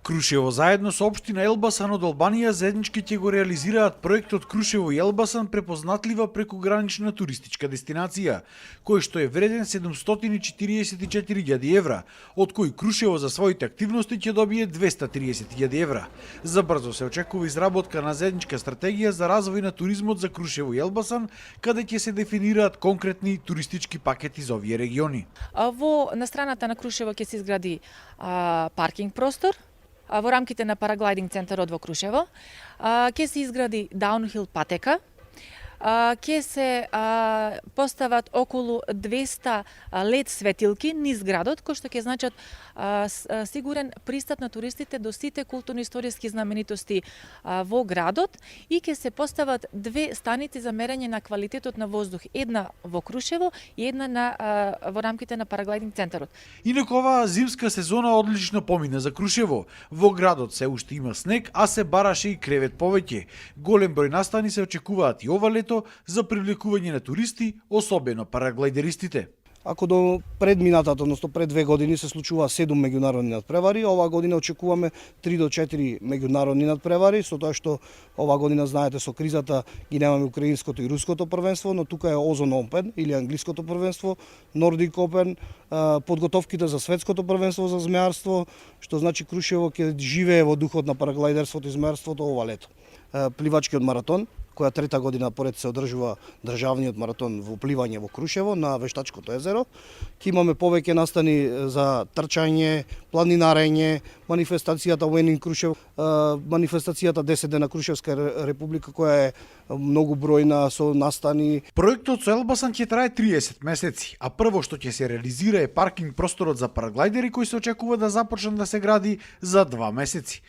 Крушево заедно со општина Елбасан од Албанија заеднички ќе го реализираат проектот Крушево и Елбасан, препознатлива прекугранична туристичка дестинација, кој што е вреден 744.000 евра, од кои Крушево за своите активности ќе добие 230.000 евра. Забрзо се очекува изработка на заедничка стратегија за развој на туризмот за Крушево и Елбасан, каде ќе се дефинираат конкретни туристички пакети за овие региони. На страната на Крушево ќе се изгради паркинг простор, во рамките на параглайдинг центарот во Крушево, ќе се изгради даунхил патека, ќе се постават околу 200 лед светилки низ градот, кои што ќе значат сигурен пристап на туристите до сите културно-историски знаменитости во градот, и ќе се постават две станици за мерење на квалитетот на воздух, една во Крушево и една во рамките на параглайдинг центарот. Инаку оваа зимска сезона одлично помина за Крушево. Во градот се уште има снег, а се бараше и кревет повеќе. Голем број настани се очекуваат и ова лето за привлекување на туристи, особено параглайдеристите. Ако до предминатата, односно пред 2 години се случува 7 меѓународни надпревари, оваа година очекуваме 3 до 4 меѓународни надпревари, со тоа што оваа година, знаете, со кризата ги немаме украинското и руското првенство, но тука е Озон Опен или англиското првенство, Нордик Опен, подготовките за светското првенство за змеарство, што значи Крушево ќе живее во духот на параглайдерството и змеарството ова лето. Пливачкиот маратон, која трета година поред се одржува државниот маратон во пливање во Крушево на Вештачкото езеро. Ке имаме повеќе настани за трчање, планинарење, манифестацијата Winning Крушево, манифестацијата 10 дена Крушевска република, која е многу бројна со настани. Проектот со Елбасан ќе трае 30 месеци, а прво што ќе се реализира е паркинг просторот за параглайдери, кој се очекува да започне да се гради за 2 месеци.